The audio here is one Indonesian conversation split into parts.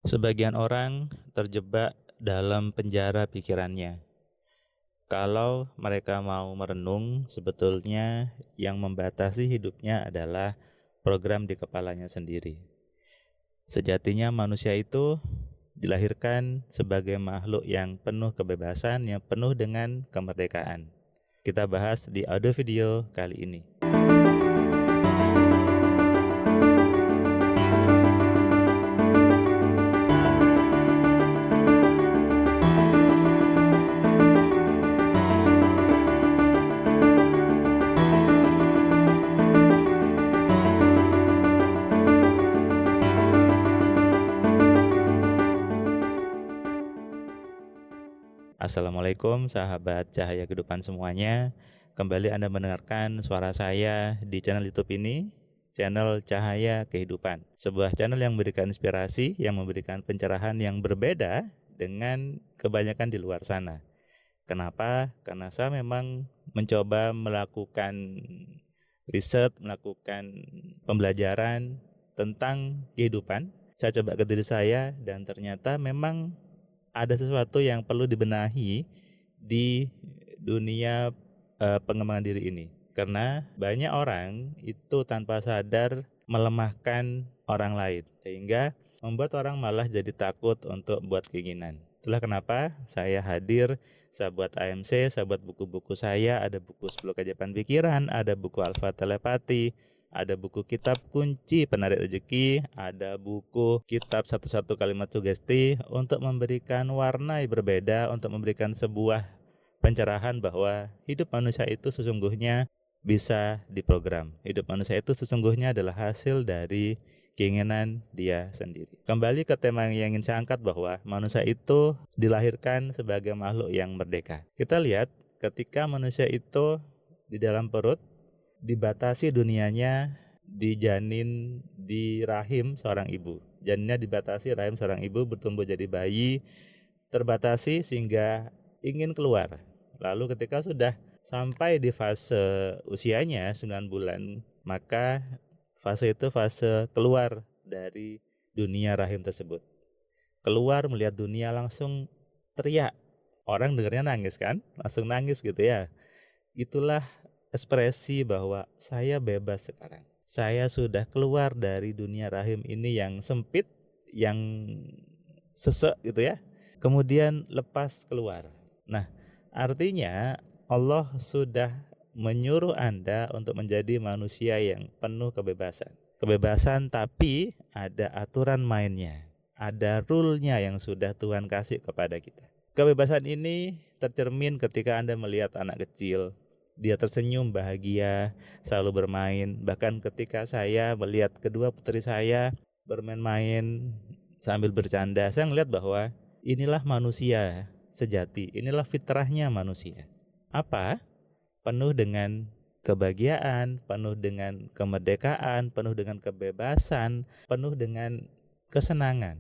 Sebagian orang terjebak dalam penjara pikirannya. Kalau mereka mau merenung, sebetulnya yang membatasi hidupnya adalah program di kepalanya sendiri. Sejatinya manusia itu dilahirkan sebagai makhluk yang penuh kebebasan, yang penuh dengan kemerdekaan. Kita bahas di audio video kali ini. Assalamualaikum sahabat Cahaya Kehidupan semuanya. Kembali Anda mendengarkan suara saya di channel YouTube ini, channel Cahaya Kehidupan. Sebuah channel yang memberikan inspirasi, yang memberikan pencerahan yang berbeda dengan kebanyakan di luar sana. Kenapa? Karena saya memang mencoba melakukan riset, melakukan pembelajaran tentang kehidupan. Saya coba ke diri saya dan ternyata memang ada sesuatu yang perlu dibenahi di dunia pengembangan diri ini. Karena banyak orang itu tanpa sadar melemahkan orang lain, sehingga membuat orang malah jadi takut untuk buat keinginan. Itulah kenapa saya hadir, saya buat AMC, saya buat buku-buku saya, ada buku 10 keajaiban pikiran, ada buku Alfa Telepati, ada buku kitab kunci penarik rezeki, ada buku kitab satu-satu kalimat sugesti untuk memberikan warna yang berbeda, untuk memberikan sebuah pencerahan bahwa hidup manusia itu sesungguhnya bisa diprogram. Hidup manusia itu sesungguhnya adalah hasil dari keinginan dia sendiri. Kembali ke tema yang ingin saya angkat bahwa manusia itu dilahirkan sebagai makhluk yang merdeka. Kita lihat ketika manusia itu di dalam perut, dibatasi dunianya di janin di rahim seorang ibu. Janinnya dibatasi, rahim seorang ibu bertumbuh jadi bayi, terbatasi sehingga ingin keluar. Lalu ketika sudah sampai di fase usianya 9 bulan, maka fase itu fase keluar dari dunia rahim tersebut. Keluar melihat dunia langsung teriak. Orang dengarnya nangis kan? Langsung nangis gitu ya. Itulah ekspresi bahwa saya bebas sekarang. Saya sudah keluar dari dunia rahim ini yang sempit, yang sesek gitu ya. Kemudian lepas keluar. Nah, artinya Allah sudah menyuruh Anda untuk menjadi manusia yang penuh kebebasan. Kebebasan tapi ada aturan mainnya. Ada rule-nya yang sudah Tuhan kasih kepada kita. Kebebasan ini tercermin ketika Anda melihat anak kecil. Dia tersenyum bahagia, selalu bermain. Bahkan ketika saya melihat kedua putri saya bermain-main sambil bercanda, saya melihat bahwa inilah manusia sejati, inilah fitrahnya manusia. Apa? Penuh dengan kebahagiaan, penuh dengan kemerdekaan, penuh dengan kebebasan, penuh dengan kesenangan.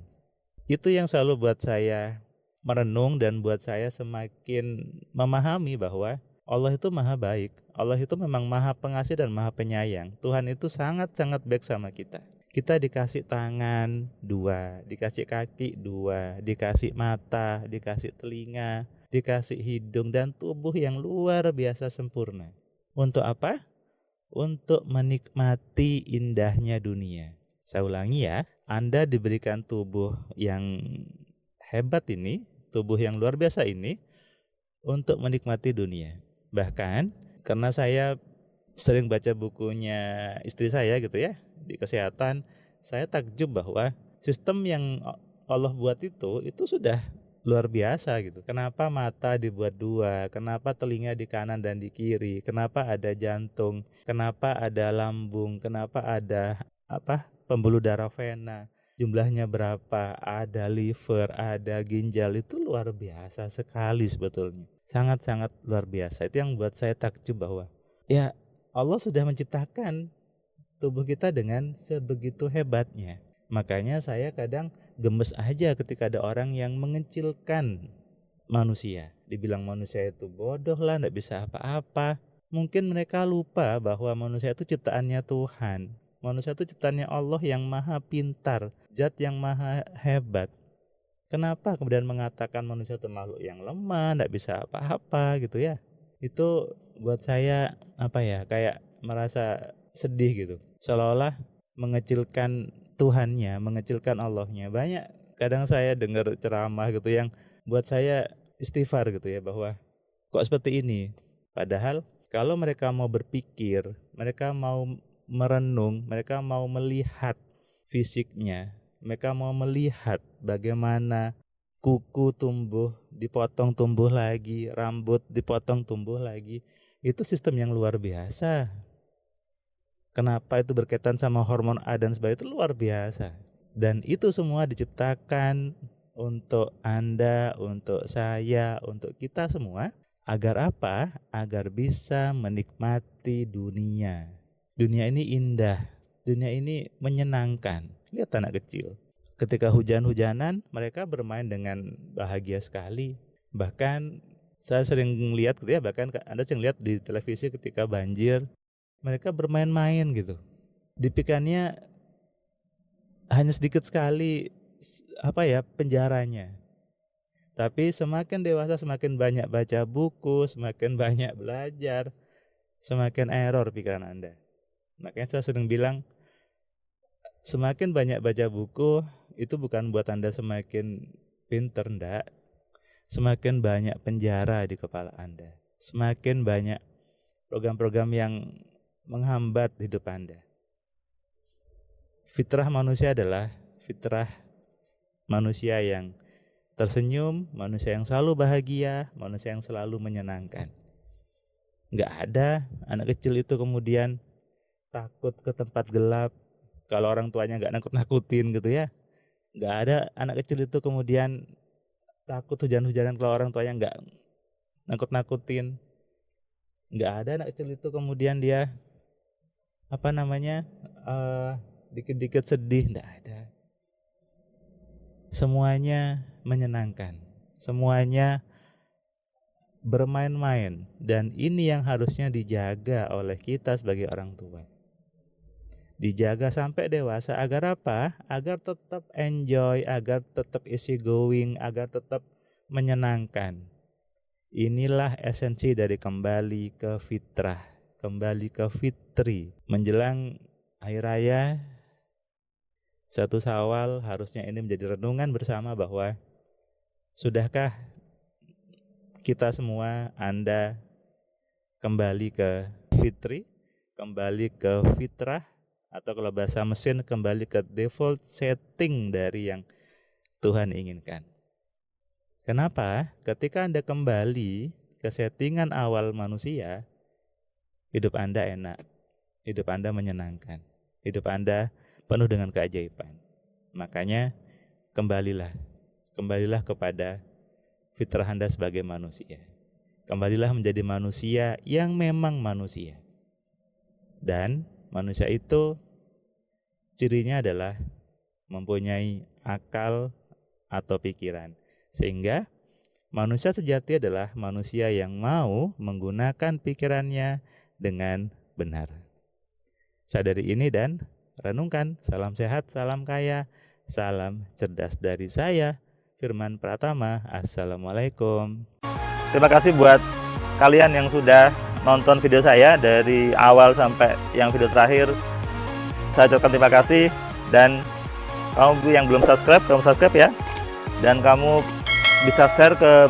Itu yang selalu buat saya merenung dan buat saya semakin memahami bahwa Allah itu maha baik. Allah itu memang maha pengasih dan maha penyayang. Tuhan itu sangat-sangat baik sama kita. Kita dikasih tangan 2, dikasih kaki 2, dikasih mata, dikasih telinga, dikasih hidung dan tubuh yang luar biasa sempurna. Untuk apa? Untuk menikmati indahnya dunia. Saya ulangi ya, Anda diberikan tubuh yang hebat ini, tubuh yang luar biasa ini untuk menikmati dunia. Bahkan karena saya sering baca bukunya istri saya gitu ya, di kesehatan, saya takjub bahwa sistem yang Allah buat itu sudah luar biasa gitu. Kenapa mata dibuat 2? Kenapa telinga di kanan dan di kiri? Kenapa ada jantung? Kenapa ada lambung? Kenapa ada pembuluh darah vena? Jumlahnya berapa? Ada liver, ada ginjal, itu luar biasa sekali sebetulnya. Sangat-sangat luar biasa. Itu yang buat saya takjub bahwa ya Allah sudah menciptakan tubuh kita dengan sebegitu hebatnya. Makanya saya kadang gemes aja ketika ada orang yang mengecilkan manusia. Dibilang manusia itu bodoh lah, gak bisa apa-apa. Mungkin mereka lupa bahwa manusia itu ciptaannya Tuhan. Manusia itu ciptaannya Allah yang maha pintar, zat yang maha hebat. Kenapa kemudian mengatakan manusia itu makhluk yang lemah, tidak bisa apa-apa gitu ya? Itu buat saya kayak merasa sedih gitu. Seolah-olah mengecilkan Tuhannya, mengecilkan Allahnya. Banyak kadang saya dengar ceramah gitu yang buat saya istighfar gitu ya, bahwa kok seperti ini. Padahal kalau mereka mau berpikir, mereka mau merenung, mereka mau melihat fisiknya, mereka mau melihat bagaimana kuku tumbuh, dipotong tumbuh lagi, rambut dipotong tumbuh lagi. Itu sistem yang luar biasa. Kenapa itu berkaitan sama hormon A dan sebagainya, itu luar biasa. Dan itu semua diciptakan untuk Anda, untuk saya, untuk kita semua. Agar apa? Agar bisa menikmati dunia. Dunia ini indah, dunia ini menyenangkan. Lihat anak kecil. Ketika hujan-hujanan, mereka bermain dengan bahagia sekali. Bahkan saya sering lihat gitu ya, bahkan Anda sering lihat di televisi ketika banjir, mereka bermain-main gitu. Dipikannya hanya sedikit sekali penjaranya. Tapi semakin dewasa semakin banyak baca buku, semakin banyak belajar, semakin error pikiran Anda. Makanya saya sering bilang, semakin banyak baca buku itu bukan buat Anda semakin pinter, enggak. Semakin banyak penjara di kepala Anda. Semakin banyak program-program yang menghambat hidup Anda. Fitrah manusia adalah fitrah manusia yang tersenyum, manusia yang selalu bahagia, manusia yang selalu menyenangkan. Enggak ada anak kecil itu kemudian takut ke tempat gelap kalau orang tuanya enggak nakut-nakutin gitu ya. Enggak ada anak kecil itu kemudian takut hujan-hujanan kalau orang tuanya enggak nakut-nakutin. Enggak ada anak kecil itu kemudian dia dikit-dikit sedih, enggak ada. Semuanya menyenangkan, semuanya bermain-main, dan ini yang harusnya dijaga oleh kita sebagai orang tua. Dijaga sampai dewasa agar apa? Agar tetap enjoy, agar tetap easy going, agar tetap menyenangkan. Inilah esensi dari kembali ke fitrah, kembali ke fitri. Menjelang hari raya 1 Syawal, harusnya ini menjadi renungan bersama bahwa sudahkah kita semua, Anda kembali ke fitri, kembali ke fitrah, atau kalau bahasa mesin kembali ke default setting dari yang Tuhan inginkan. Kenapa? Ketika Anda kembali ke settingan awal manusia, hidup Anda enak, hidup Anda menyenangkan, hidup Anda penuh dengan keajaiban. Makanya kembalilah kepada fitrah Anda sebagai manusia. Kembalilah menjadi manusia yang memang manusia. Dan manusia itu cirinya adalah mempunyai akal atau pikiran. Sehingga manusia sejati adalah manusia yang mau menggunakan pikirannya dengan benar. Sadari ini dan renungkan. Salam sehat, salam kaya, salam cerdas dari saya, Firman Pratama. Assalamualaikum. Terima kasih buat kalian yang sudah nonton video saya dari awal sampai yang video terakhir. Saya ucapkan terima kasih. Dan kamu yang belum subscribe, kamu subscribe ya. Dan kamu bisa share ke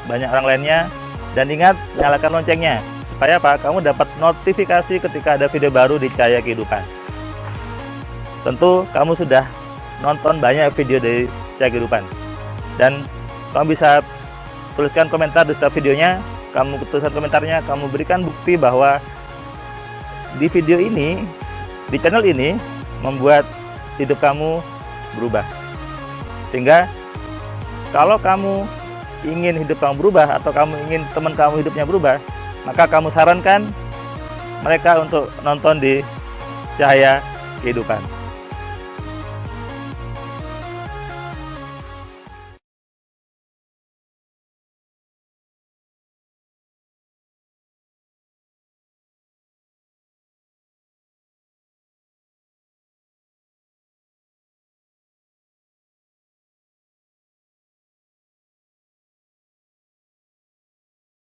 banyak orang lainnya. Dan ingat, nyalakan loncengnya. Supaya apa? Kamu dapat notifikasi ketika ada video baru di Cahaya Kehidupan. Tentu kamu sudah nonton banyak video dari Cahaya Kehidupan. Dan kamu bisa tuliskan komentar di setiap videonya. Kamu tuliskan komentarnya, kamu berikan bukti bahwa di video ini, di channel ini, membuat hidup kamu berubah. Sehingga kalau kamu ingin hidup kamu berubah, atau kamu ingin teman kamu hidupnya berubah, maka kamu sarankan mereka untuk nonton di Cahaya Kehidupan.